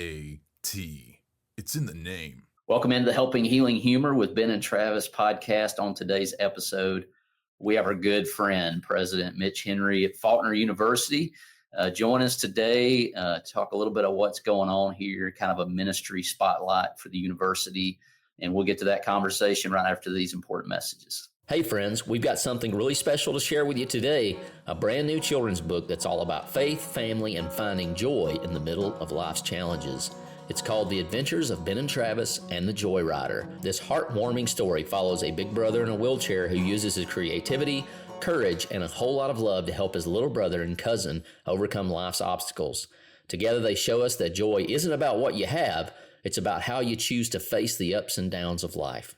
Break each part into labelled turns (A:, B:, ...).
A: H-A-T. It's in the name.
B: Welcome into the Helping Healing Humor with Ben and Travis podcast. On today's episode, we have our good friend, President Mitch Henry at Faulkner University. Join us today to talk a little bit of what's going on here, kind of a ministry spotlight for the university. And we'll get to that conversation right after these important messages. Hey friends, we've got something really special to share with you today, a brand new children's book that's all about faith, family, and finding joy in the middle of life's challenges. It's called The Adventures of Ben and Travis and the Joy Rider. This heartwarming story follows a big brother in a wheelchair who uses his creativity, courage, and a whole lot of love to help his little brother and cousin overcome life's obstacles. Together they show us that joy isn't about what you have, it's about how you choose to face the ups and downs of life.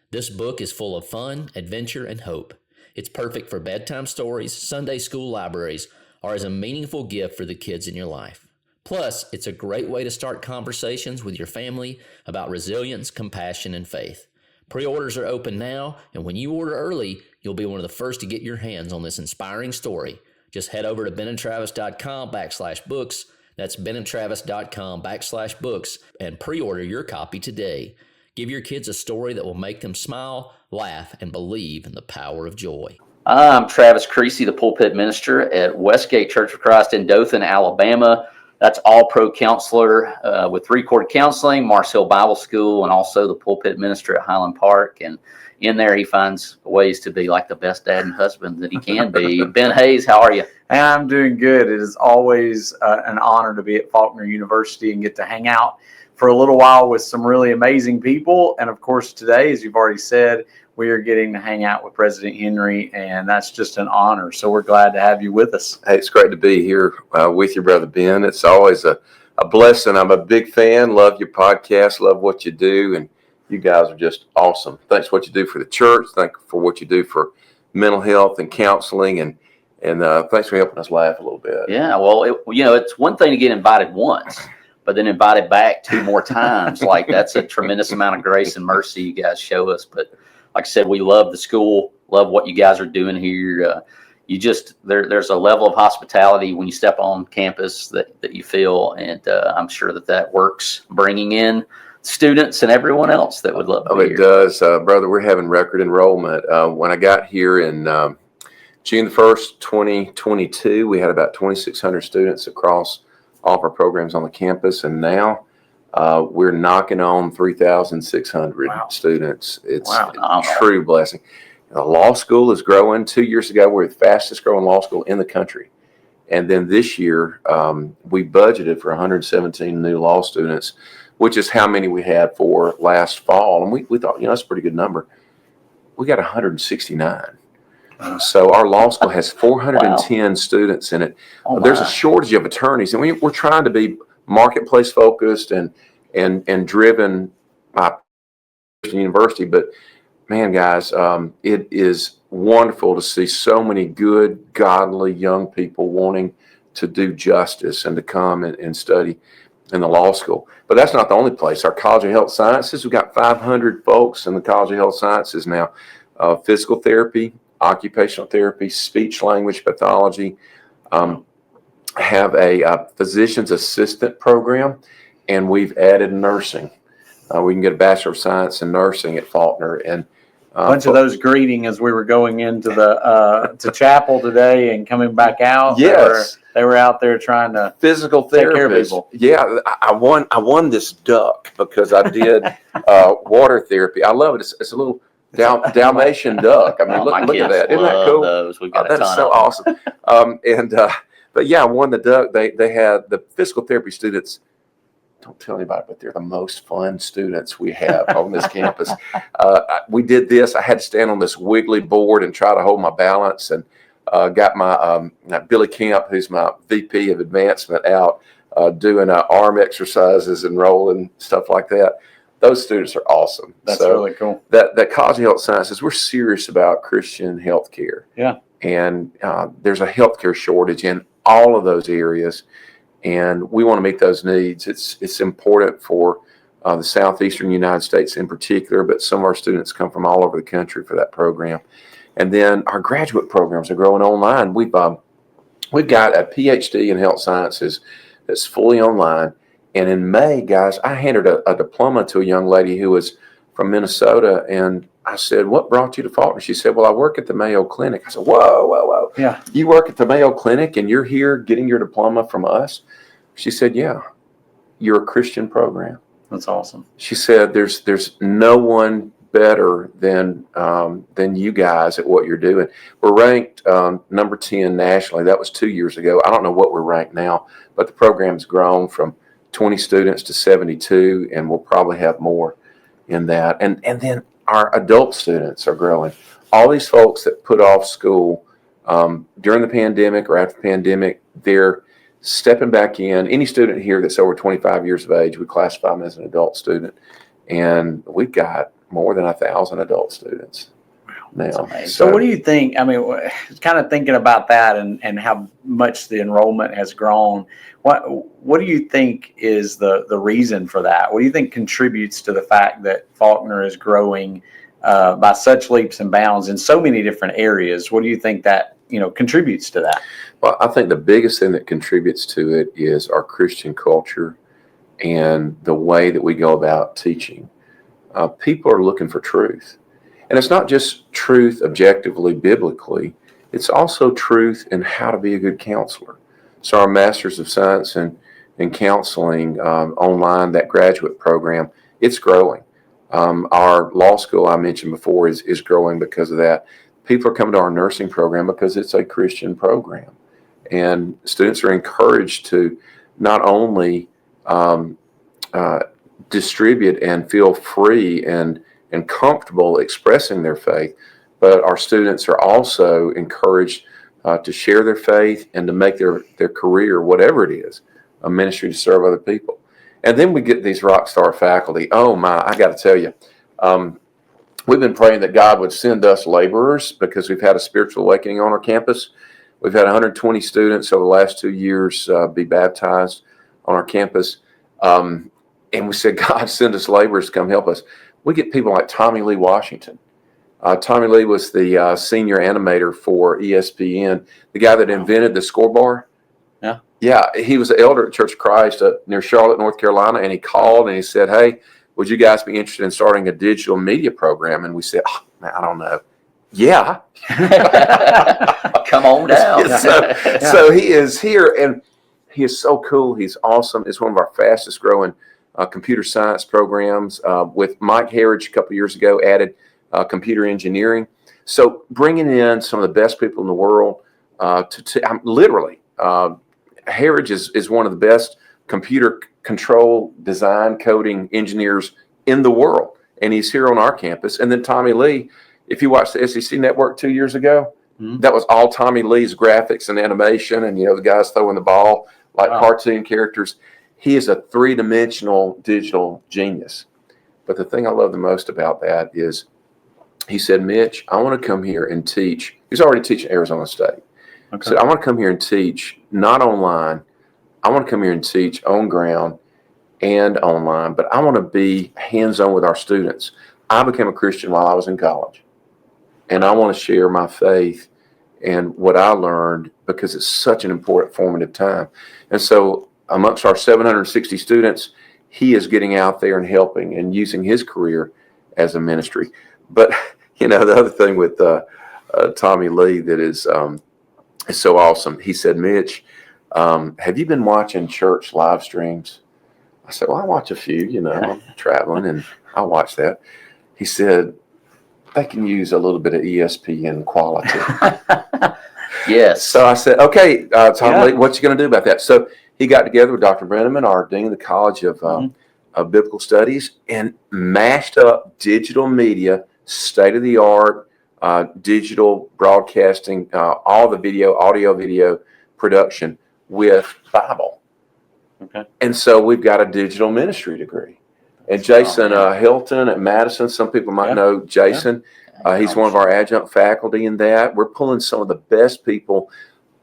B: This book is full of fun, adventure, and hope. It's perfect for bedtime stories, Sunday school libraries, or as a meaningful gift for the kids in your life. Plus, it's a great way to start conversations with your family about resilience, compassion, and faith. Pre-orders are open now, and when you order early, you'll be one of the first to get your hands on this inspiring story. Just head over to benandtravis.com/books. That's benandtravis.com/books and pre-order your copy today. Give your kids a story that will make them smile, laugh, and believe in the power of joy. I'm Travis Creasy, the pulpit minister at Westgate Church of Christ in Dothan, Alabama. That's all-pro counselor with three-court counseling, Mars Hill Bible School, and also the pulpit minister at Highland Park. And in there, he finds ways to be like the best dad and husband that he can be. Ben Hayes, how are you?
C: Hey, I'm doing good. It is always an honor to be at Faulkner University and get to hang out for a little while with some really amazing people. And of course, today, as you've already said, we are getting to hang out with President Henry, and that's just an honor. So we're glad to have you with us.
D: Hey, it's great to be here with you, Brother Ben. It's always a blessing. I'm a big fan, love your podcast, love what you do, and you guys are just awesome. Thanks for what you do for the church. Thanks for what you do for mental health and counseling, and thanks for helping us laugh a little bit.
B: Yeah, well, it's one thing to get invited once, but then invited back 2 more times. Like, that's a tremendous amount of grace and mercy you guys show us. But like I said, we love the school, love what you guys are doing here. There's a level of hospitality when you step on campus that you feel, and I'm sure that works, bringing in students and everyone else that would love to be here.
D: It does, brother. We're having record enrollment. When I got here in June the 1st, 2022, we had about 2,600 students across all of our programs on the campus, and now we're knocking on 3,600 students. It's a true blessing. The law school is growing. 2 years ago, we're the fastest growing law school in the country. And then this year, we budgeted for 117 new law students, which is how many we had for last fall. And we thought, that's a pretty good number. We got 169. So our law school has 410 students in it. There's a shortage of attorneys, and we're trying to be marketplace focused and driven by university. But man, guys, it is wonderful to see so many good, godly young people wanting to do justice and to come and study in the law school. But that's not the only place. Our College of Health Sciences, we've got 500 folks in the College of Health Sciences now. Physical therapy, occupational therapy, speech language pathology, have a physician's assistant program, and we've added nursing. We can get a Bachelor of Science in nursing at Faulkner. And
C: a bunch of those greeting as we were going into the to chapel today and coming back out.
D: Yes.
C: They were out there trying to
D: physical
C: take care of people.
D: Yeah, I won this duck because I did water therapy. I love it. It's a little Dalmatian duck. I mean, look at that. Isn't that cool?
B: Those. We've got a ton
D: that's so
B: of them.
D: Awesome. But yeah, I won the duck. They had the physical therapy students. Don't tell anybody, but they're the most fun students we have on this campus. We did this. I had to stand on this wiggly board and try to hold my balance, and got my Billy Camp, who's my VP of advancement, out doing arm exercises and rolling, stuff like that. Those students are awesome.
C: That's really cool.
D: That College of Health Sciences, we're serious about Christian health care.
C: Yeah.
D: And there's a healthcare shortage in all of those areas, and we want to meet those needs. It's important for the southeastern United States in particular, but some of our students come from all over the country for that program. And then our graduate programs are growing online. We've got a PhD in health sciences that's fully online, And in May, guys, I handed a diploma to a young lady who was from Minnesota. And I said, what brought you to Faulkner? She said, well, I work at the Mayo Clinic. I said, whoa.
C: Yeah.
D: You work at the Mayo Clinic and you're here getting your diploma from us? She said, yeah, you're a Christian program.
C: That's awesome.
D: She said, there's no one better than you guys at what you're doing. We're ranked number 10 nationally. That was 2 years ago. I don't know what we're ranked now, but the program's grown from 20 students to 72, and we'll probably have more in that. And then our adult students are growing. All these folks that put off school during the pandemic or after the pandemic, they're stepping back in. Any student here that's over 25 years of age, we classify them as an adult student. And we've got more than 1,000 adult students now.
C: So what do you think? I mean, kind of thinking about that and how much the enrollment has grown, what do you think is the reason for that? What do you think contributes to the fact that Faulkner is growing by such leaps and bounds in so many different areas? What do you think that contributes to that?
D: Well, I think the biggest thing that contributes to it is our Christian culture and the way that we go about teaching. People are looking for truth. And it's not just truth objectively, biblically. It's also truth in how to be a good counselor. So our Masters of Science in Counseling online, that graduate program, it's growing. Our law school I mentioned before is growing because of that. People are coming to our nursing program because it's a Christian program. And students are encouraged to not only distribute and feel free and comfortable expressing their faith, but our students are also encouraged to share their faith and to make their career, whatever it is, a ministry to serve other people. And then we get these rock star faculty. Oh my, I got to tell you, we've been praying that God would send us laborers because we've had a spiritual awakening on our campus. We've had 120 students over the last 2 years be baptized on our campus. And we said, God, send us laborers to come help us. We get people like Tommy Lee Washington. Tommy Lee was the senior animator for ESPN, the guy that invented the scoreboard.
C: Yeah.
D: Yeah, he was the elder at Church of Christ near Charlotte, North Carolina, and he called and he said, hey, would you guys be interested in starting a digital media program? And we said, oh, man, I don't know. Yeah.
B: Come on down.
D: So he is here, and he is so cool. He's awesome. It's one of our fastest growing computer science programs. With Mike Harridge a couple years ago, added computer engineering. So bringing in some of the best people in the world literally, Harridge is one of the best computer control, design, coding engineers in the world. And he's here on our campus. And then Tommy Lee, if you watched the SEC Network 2 years ago, that was all Tommy Lee's graphics and animation. And, the guys throwing the ball like cartoon characters. He is a three-dimensional digital genius. But the thing I love the most about that is he said, Mitch, I want to come here and teach. He's already teaching Arizona State.
C: Okay.
D: So I want to come here and teach, not online. I want to come here and teach on ground and online, but I want to be hands-on with our students. I became a Christian while I was in college, and I want to share my faith and what I learned because it's such an important formative time. And so amongst our 760 students, he is getting out there and helping and using his career as a ministry. But, the other thing with Tommy Lee that is so awesome, he said, Mitch, have you been watching church live streams? I said, well, I watch a few, I'm traveling and I watch that. He said, they can use a little bit of ESPN quality.
B: Yes.
D: So I said, okay, Tom Lee, what you going to do about that? So he got together with Dr. Brenneman, our dean of the College of Biblical Studies, and mashed up digital media, state-of-the-art digital broadcasting, all the audio, video production with Bible.
C: Okay.
D: And so we've got a digital ministry degree. And Jason Hilton at Madison, some people might know Jason. He's one of our adjunct faculty in that. We're pulling some of the best people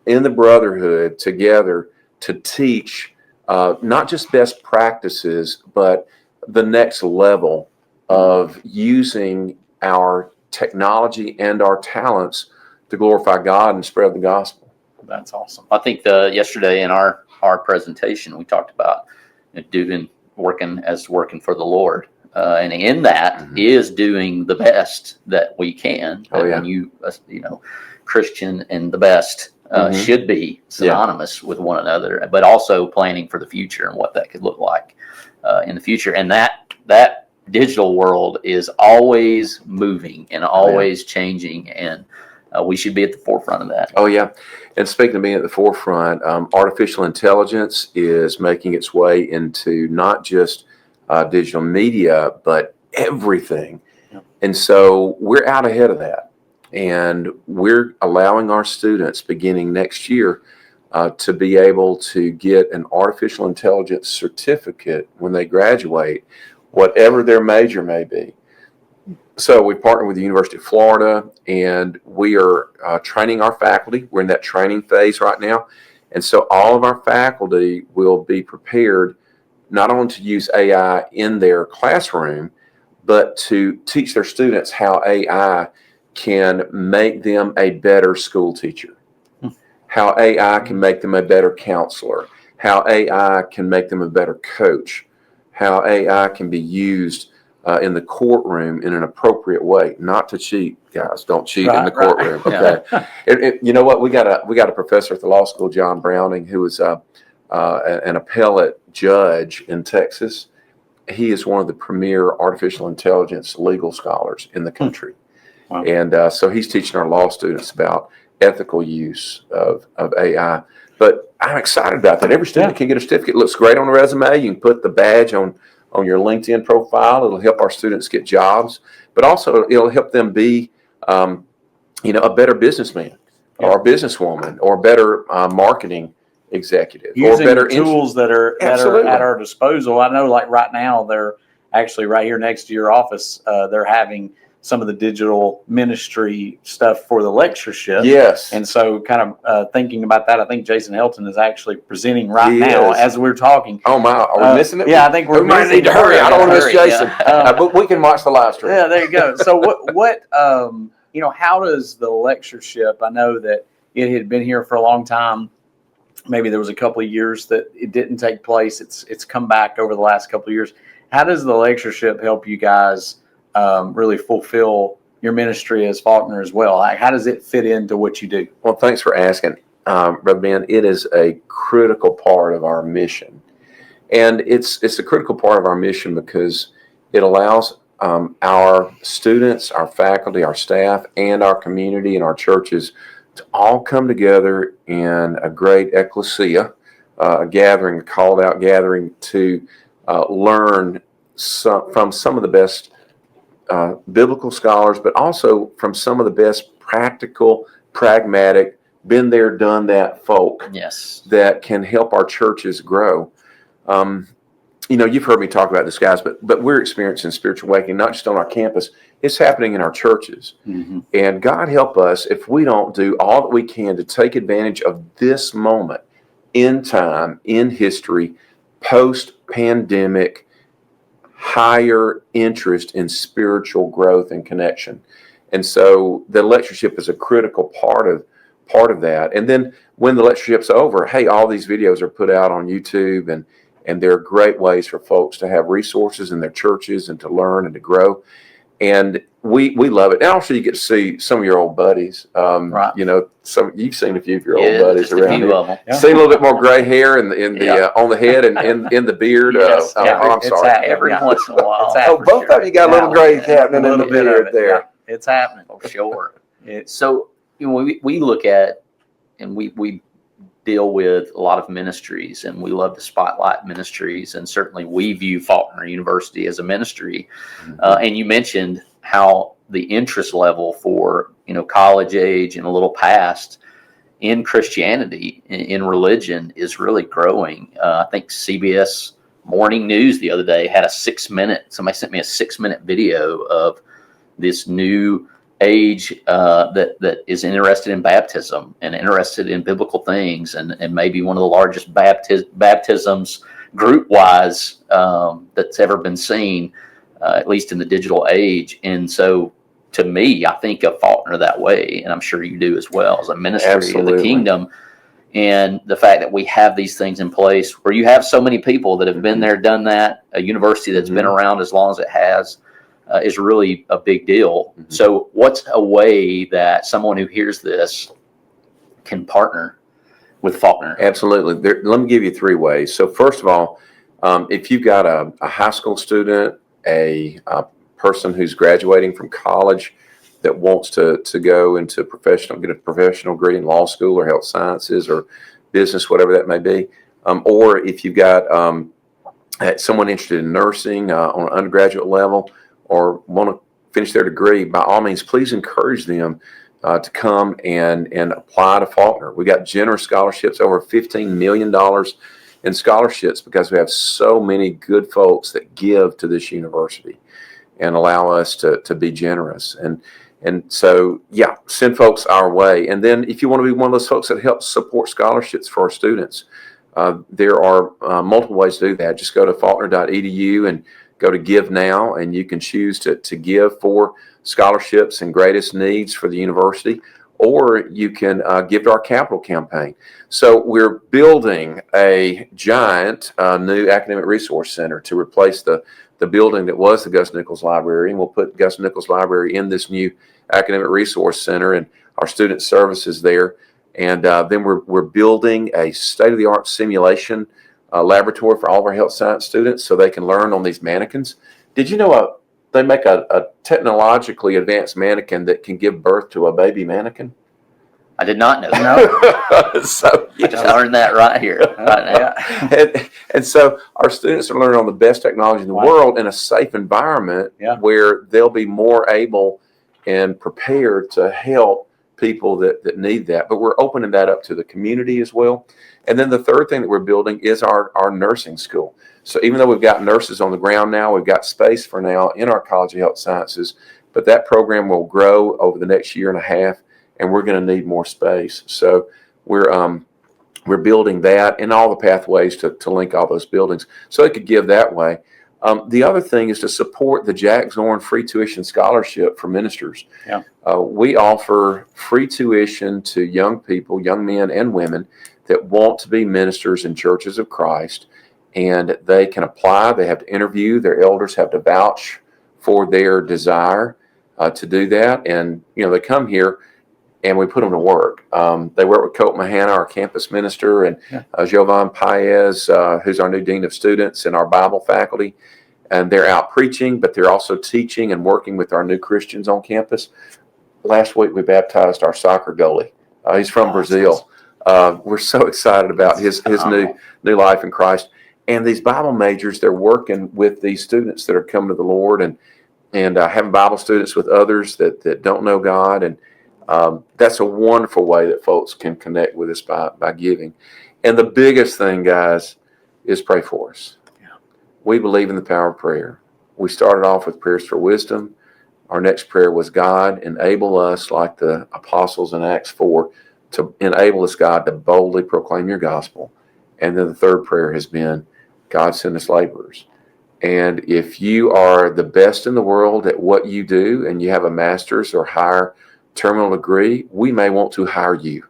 D: in the brotherhood together to teach not just best practices, but the next level of using our technology and our talents to glorify God and spread the gospel.
C: That's awesome.
B: I think yesterday in our presentation, we talked about working for the Lord. And in that is doing the best that we can.
D: Oh, yeah.
B: When you Christian and the best should be synonymous with one another, but also planning for the future and what that could look like in the future. And that digital world is always moving and always changing, and we should be at the forefront of that.
D: Oh, yeah. And speaking of being at the forefront, artificial intelligence is making its way into not just digital media, but everything. Yeah. And so we're out ahead of that. And we're allowing our students beginning next year to be able to get an artificial intelligence certificate when they graduate, whatever their major may be. So we partner with the University of Florida, and we are training our faculty. We're in that training phase right now. And so all of our faculty will be prepared not only to use AI in their classroom, but to teach their students how AI can make them a better school teacher, how AI can make them a better counselor, how AI can make them a better coach, how AI can be used in the courtroom in an appropriate way, not to cheat, guys. Don't cheat in the courtroom. Okay. You know what? We got a professor at the law school, John Browning, who is an appellate judge in Texas. He is one of the premier artificial intelligence legal scholars in the country. Wow. And so he's teaching our law students about ethical use of AI. But I'm excited about that. Every student can get a certificate. It looks great on the resume. You can put the badge on your LinkedIn profile. It'll help our students get jobs, but also it'll help them be, a better businessman or a businesswoman or a better marketing executive.
C: Using
D: or better
C: tools that are at our disposal. I know, like right now, they're actually right here next to your office. They're having some of the digital ministry stuff for the lectureship.
D: Yes.
C: And so kind of thinking about that, I think Jason Helton is actually presenting now as we're talking.
D: Oh, my. Are we missing it?
C: Yeah, I think we
D: might need to hurry. I don't want to miss Jason. But we can watch the live stream.
C: Yeah, there you go. So what how does the lectureship, I know that it had been here for a long time. Maybe there was a couple of years that it didn't take place. It's come back over the last couple of years. How does the lectureship help you guys really fulfill your ministry as Faulkner as well? Like, how does it fit into what you do?
D: Well, thanks for asking, Brother Ben. It is a critical part of our mission. And it's a critical part of our mission because it allows our students, our faculty, our staff, and our community and our churches to all come together in a great ecclesia, a gathering, a called out gathering to learn from some of the best biblical scholars, but also from some of the best practical, pragmatic, been there, done that folk that can help our churches grow. You've heard me talk about this, guys, but we're experiencing spiritual awakening, not just on our campus. It's happening in our churches. Mm-hmm. And God help us if we don't do all that we can to take advantage of this moment in time, in history, post-pandemic, higher interest in spiritual growth and connection. And so the lectureship is a critical part of that. And then when the lectureship's over, hey, all these videos are put out on YouTube, and they're great ways for folks to have resources in their churches and to learn and to grow. And we love it. And also you get to see some of your old buddies. You've seen a few of your old buddies around here. Yeah. Seen a little bit more gray hair on the head and in the beard.
C: Yes.
D: I'm sorry.
C: Every once in a while.
D: Both of you got a little gray happening in the beard there.
C: Yeah. It's happening.
B: For sure. So we look at, and we deal with a lot of ministries, and we love to spotlight ministries, and certainly we view Faulkner University as a ministry. Mm-hmm. And you mentioned how the interest level for college age and a little past in Christianity, in religion, is really growing. I think CBS Morning News the other day had somebody sent me a 6-minute video of this new age that is interested in baptism and interested in biblical things, and maybe one of the largest baptisms group-wise that's ever been seen, at least in the digital age. And so to me, I think of Faulkner that way, and I'm sure you do as well, as a ministry of the kingdom. And the fact that we have these things in place where you have so many people that have been there, done that, a university that's been around as long as it has, is really a big deal. So what's a way that someone who hears this can partner with Faulkner?
D: Absolutely. Let me give you 3 ways. So first of all, if you've got a high school student, a person who's graduating from college that wants to go into get a professional degree in law school or health sciences or business, whatever that may be, or if you've got someone interested in nursing on an undergraduate level or want to finish their degree, by all means, please encourage them to come and apply to Faulkner. We got generous scholarships, over $15 million in scholarships, because we have so many good folks that give to this university and allow us to be generous. And so, yeah, send folks our way. And then if you want to be one of those folks that helps support scholarships for our students, there are multiple ways to do that. Just go to faulkner.edu and go to Give Now, and you can choose to give for scholarships and greatest needs for the university, or you can give to our capital campaign. So we're building a giant new academic resource center to replace the building that was the Gus Nichols Library, and we'll put Gus Nichols Library in this new academic resource center and our student services there. And then we're building a state-of-the-art simulation laboratory for all of our health science students so they can learn on these mannequins. Did you know they make a technologically advanced mannequin that can give birth to a baby mannequin?
B: I did not know that.
D: So
B: I learned that right here.
D: And so our students are learning on the best technology in the world in a safe environment where they'll be more able and prepared to help people that need that. But we're opening that up to the community as well. And then the third thing that we're building is our nursing school. So even though we've got nurses on the ground now, we've got space for now in our College of Health Sciences, but that program will grow over the next year and a half, and we're going to need more space. So we're building that and all the pathways to link all those buildings so they could give that way. The other thing is to support the Jack Zorn free tuition scholarship for ministers.
C: Yeah.
D: We offer free tuition to young people, young men and women that want to be ministers in churches of Christ, and they can apply. They have to interview. Their elders have to vouch for their desire to do that. And, they come here and we put them to work. They work with Colt Mahana, our campus minister, and Jovan Paez, who's our new dean of students, and our Bible faculty. And they're out preaching, but they're also teaching and working with our new Christians on campus. Last week, we baptized our soccer goalie. He's from Brazil. We're so excited about his new life in Christ. And these Bible majors, they're working with these students that are coming to the Lord and having Bible students with others that don't know God. And that's a wonderful way that folks can connect with us by giving. And the biggest thing, guys, is pray for us. Yeah. We believe in the power of prayer. We started off with prayers for wisdom. Our next prayer was, God, enable us, like the apostles in Acts 4, to enable us, God, to boldly proclaim your gospel. And then the third prayer has been, God, send us laborers. And if you are the best in the world at what you do and you have a master's or higher terminal degree, we may want to hire you.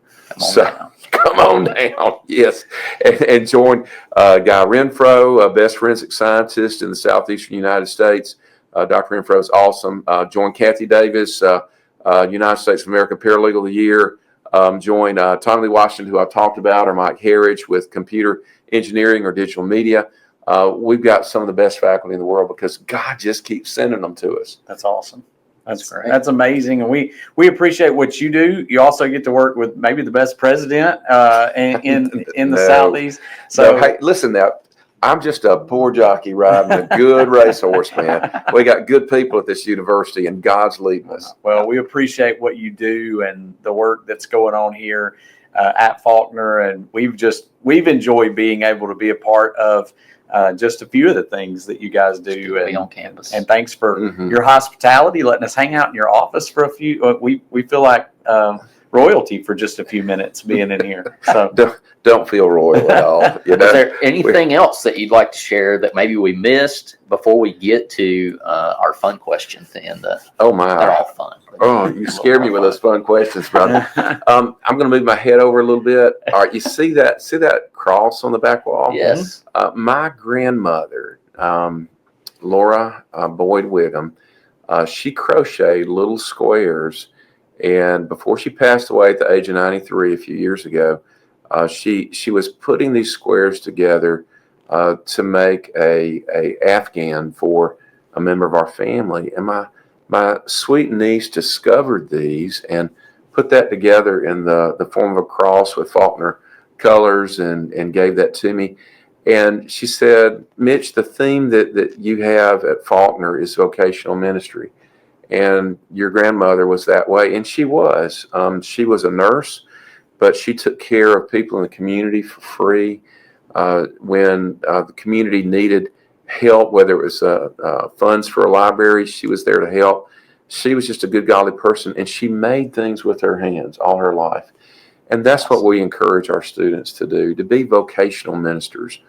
D: Come on down. Yes. And join Guy Renfro, best forensic scientist in the southeastern United States. Dr. Renfro is awesome. Join Kathy Davis, United States of America Paralegal of the Year. Join Tommy Lee Washington, who I've talked about, or Mike Harridge with computer engineering or digital media. We've got some of the best faculty in the world because God just keeps sending them to us.
C: That's awesome. That's great. That's amazing. And we appreciate what you do. You also get to work with maybe the best president in the Southeast. So
D: hey, listen now. I'm just a poor jockey riding a good racehorse, man. We got good people at this university, and God's leading us.
C: Well, we appreciate what you do and the work that's going on here at Faulkner, and we've enjoyed being able to be a part of just a few of the things that you guys do
B: be on campus.
C: And thanks for your hospitality, letting us hang out in your office for a few. We feel like royalty for just a few minutes being in here. So
D: Don't feel royal at all. You know?
B: Is there anything else that you'd like to share that maybe we missed before we get to our fun questions? And
D: Oh my!
B: they're all fun.
D: Oh, you scared me with those fun questions, brother. I'm going to move my head over a little bit. All right, you see that cross on the back wall?
B: Yes.
D: My grandmother, Laura Boyd Wiggum, she crocheted little squares, and before she passed away at the age of 93 a few years ago, she was putting these squares together to make a Afghan for a member of our family. And my sweet niece discovered these and put that together in the form of a cross with Faulkner colors and gave that to me. And she said, Mitch, the theme that you have at Faulkner is vocational ministry. And your grandmother was that way. And she was. She was a nurse, but she took care of people in the community for free. When the community needed help, whether it was funds for a library, she was there to help. She was just a good, godly person, and she made things with her hands all her life. And that's what we encourage our students to do, to be vocational ministers,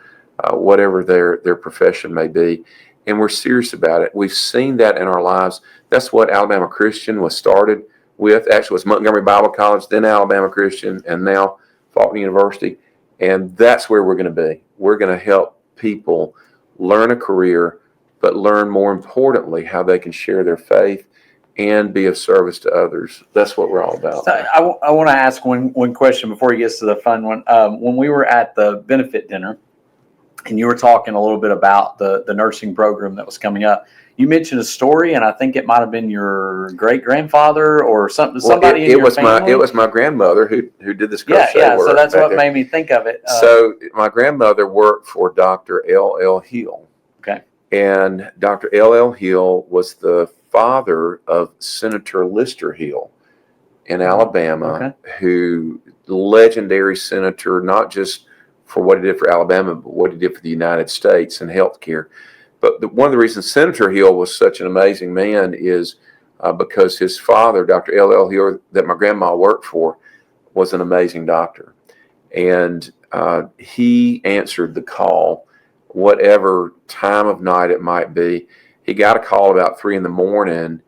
D: whatever their profession may be. And we're serious about it. We've seen that in our lives. That's what Alabama Christian was started with. Actually, it was Montgomery Bible College, then Alabama Christian, and now Faulkner University. And that's where we're going to be. We're going to help people learn a career, but learn more importantly how they can share their faith and be of service to others. That's what we're all about.
C: So I want to ask one question before he gets to the fun one. When we were at the benefit dinner, and you were talking a little bit about the nursing program that was coming up, you mentioned a story, and I think it might have been your great grandfather or something. Somebody in your family.
D: It was my grandmother who did this crochet work.
C: So that's what made me think of it.
D: So my grandmother worked for Dr. L.L. Hill.
C: Okay.
D: And Dr. L.L. Hill was the father of Senator Lister Hill in Alabama, who legendary senator, not just for what he did for Alabama, but what he did for the United States and healthcare. But one of the reasons Senator Hill was such an amazing man is because his father, Dr. L.L. Hill, that my grandma worked for, was an amazing doctor. And he answered the call, whatever time of night it might be. He got a call about 3 a.m,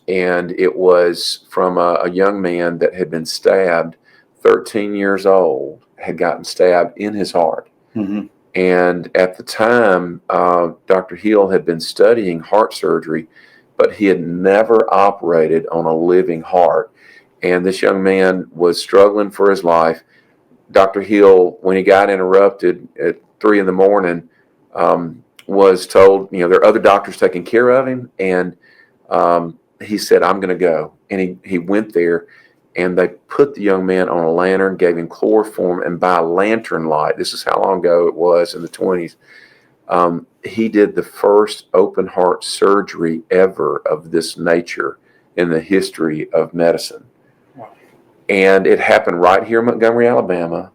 D: and it was from a young man that had been stabbed, 13 years old, had gotten stabbed in his heart.
C: Mm-hmm.
D: And at the time, Dr. Hill had been studying heart surgery, but he had never operated on a living heart. And this young man was struggling for his life. Dr. Hill, when he got interrupted at 3 a.m, was told, there are other doctors taking care of him. And he said, I'm going to go. And he went there. And they put the young man on a lantern, gave him chloroform, and by lantern light, this is how long ago it was, in the 20s, he did the first open heart surgery ever of this nature in the history of medicine. Wow. And it happened right here in Montgomery, Alabama,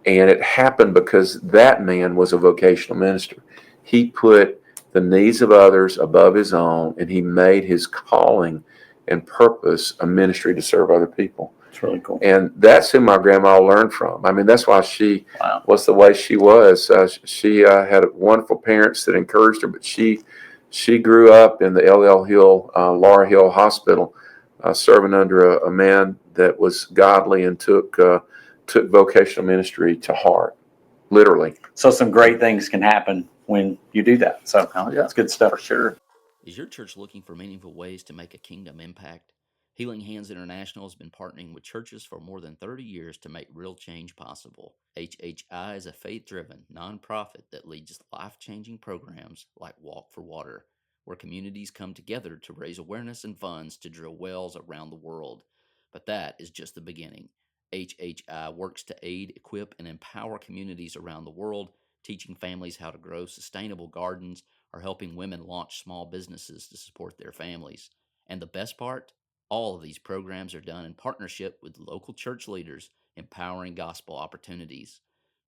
D: and it happened because that man was a vocational minister. He put the needs of others above his own, and he made his calling and purpose a ministry to serve other people.
C: It's really cool.
D: And that's who my grandma learned from. I mean, that's why she was the way she was. She had wonderful parents that encouraged her, but she grew up in the L.L. Hill, Laura Hill Hospital, serving under a man that was godly and took vocational ministry to heart, literally.
C: So some great things can happen when you do that. So that's good stuff.
B: For sure. Is your church looking for meaningful ways to make a kingdom impact? Healing Hands International has been partnering with churches for more than 30 years to make real change possible. HHI is a faith-driven nonprofit that leads life-changing programs like Walk for Water, where communities come together to raise awareness and funds to drill wells around the world. But that is just the beginning. HHI works to aid, equip, and empower communities around the world, teaching families how to grow sustainable gardens, or helping women launch small businesses to support their families. And the best part? All of these programs are done in partnership with local church leaders, empowering gospel opportunities.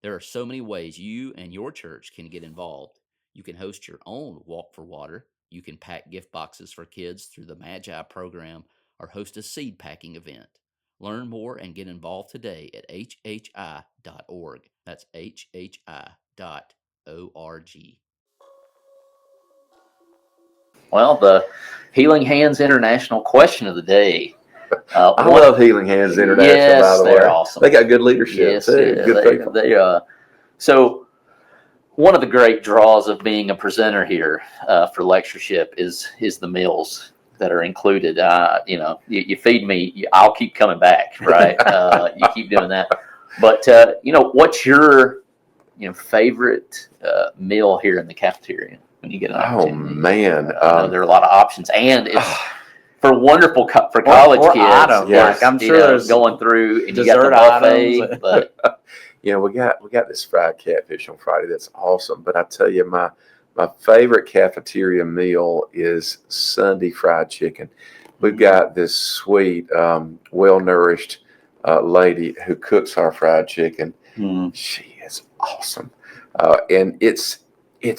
B: There are so many ways you and your church can get involved. You can host your own Walk for Water. You can pack gift boxes for kids through the Magi program, or host a seed packing event. Learn more and get involved today at hhi.org. That's hhi.org. Well, the Healing Hands International question of the day.
D: I love Healing Hands International,
B: yes,
D: by the way.
B: They're awesome.
D: They got good leadership, too.
B: Yeah,
D: Good people.
B: So one of the great draws of being a presenter here for lectureship is the meals that are included. You feed me, I'll keep coming back, right? You keep doing that. But, what's your favorite meal here in the cafeteria when you get an opportunity?
D: Oh, man.
B: I know there are a lot of options, and it's for wonderful for college kids.
C: Items.
D: Yes.
C: Like I'm sure there's
B: going through, and you
C: dessert
B: got the buffet.
C: items.
B: But
D: we got this fried catfish on Friday. That's awesome. But I tell you, my favorite cafeteria meal is Sunday fried chicken. We've got this sweet, well-nourished lady who cooks our fried chicken. She is awesome. And it's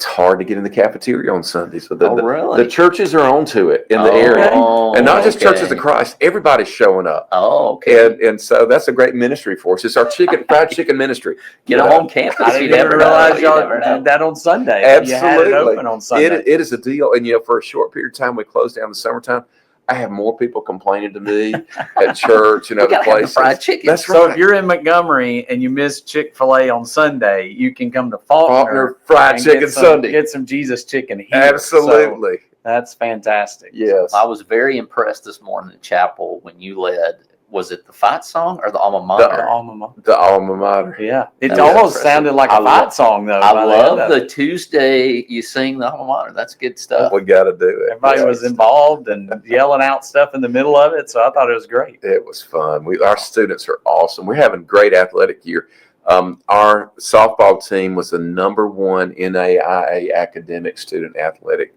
D: hard to get in the cafeteria on Sunday. So the churches are onto it in the area. And not just Churches of Christ. Everybody's showing up.
B: Oh, okay.
D: And so that's a great ministry for us. It's our fried chicken ministry.
B: Get them on campus.
C: I didn't even realize y'all did that on Sunday.
D: Absolutely.
C: You had it open on Sunday.
D: It is a deal. And, for a short period of time, we close down the summertime. I have more people complaining to me at church and other places.
B: Fried chicken.
D: That's right.
C: So if you're in Montgomery and you miss Chick-fil-A on Sunday, you can come to Faulkner
D: Fried Chicken Sunday.
C: Get some Jesus chicken here.
D: Absolutely.
C: So that's fantastic.
D: Yes.
B: I was very impressed this morning at chapel when you led. Was it the fight song or the alma mater?
D: The alma mater.
C: Yeah. It
B: That was
C: almost
B: impressive.
C: sounded like a fight song, though.
B: I love the Tuesday you sing the alma mater. That's good stuff.
D: We got to do it.
C: Everybody was involved and yelling out stuff in the middle of it, so I thought it was great.
D: It was fun. Our students are awesome. We're having a great athletic year. Our softball team was the #1 NAIA academic student athletic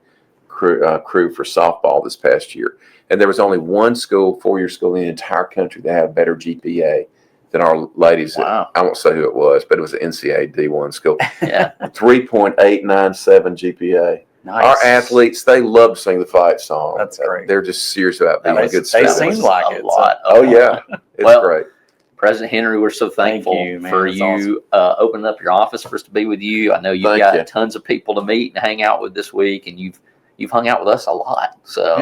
D: crew for softball this past year. And there was only one school, 4-year school in the entire country that had a better GPA than our ladies.
B: Wow.
D: I won't say who it was, but it was an NCAA D1 school.
B: Yeah.
D: 3.897 GPA.
C: Nice.
D: Our athletes, they love to sing the fight song.
C: That's great.
D: They're just serious about being
C: They
D: good
C: seem
D: students.
C: like
B: a
C: it.
B: lot.
D: Oh, yeah. It's great.
B: President Henry, we're so thankful
C: you, man.
B: for
C: That's
B: you opening up your office for us to be with you. I know you've got tons of people to meet and hang out with this week, and you've hung out with us a lot. So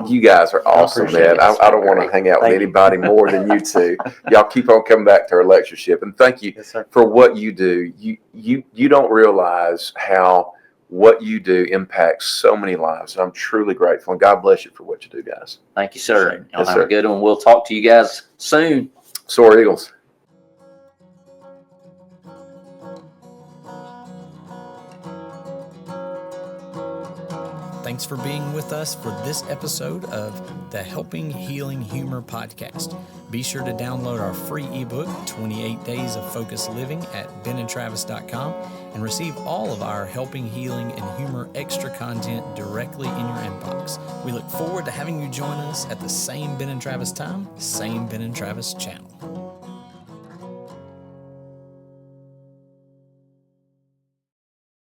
D: you guys are awesome, man. I don't want to hang out with anybody more than you two. Y'all keep on coming back to our lectureship, and thank you for what you do. You don't realize how what you do impacts so many lives. And I'm truly grateful, and God bless you for what you do, guys.
B: Thank you, sir. Y'all
D: Yes,
B: have
D: sir.
B: a good one. We'll talk to you guys soon.
D: Soar Eagles.
A: Thanks for being with us for this episode of the Helping Healing Humor podcast. Be sure to download our free ebook, 28 Days of Focused Living, at benandtravis.com and receive all of our Helping Healing and Humor extra content directly in your inbox. We look forward to having you join us at the same Ben and Travis time, same Ben and Travis channel.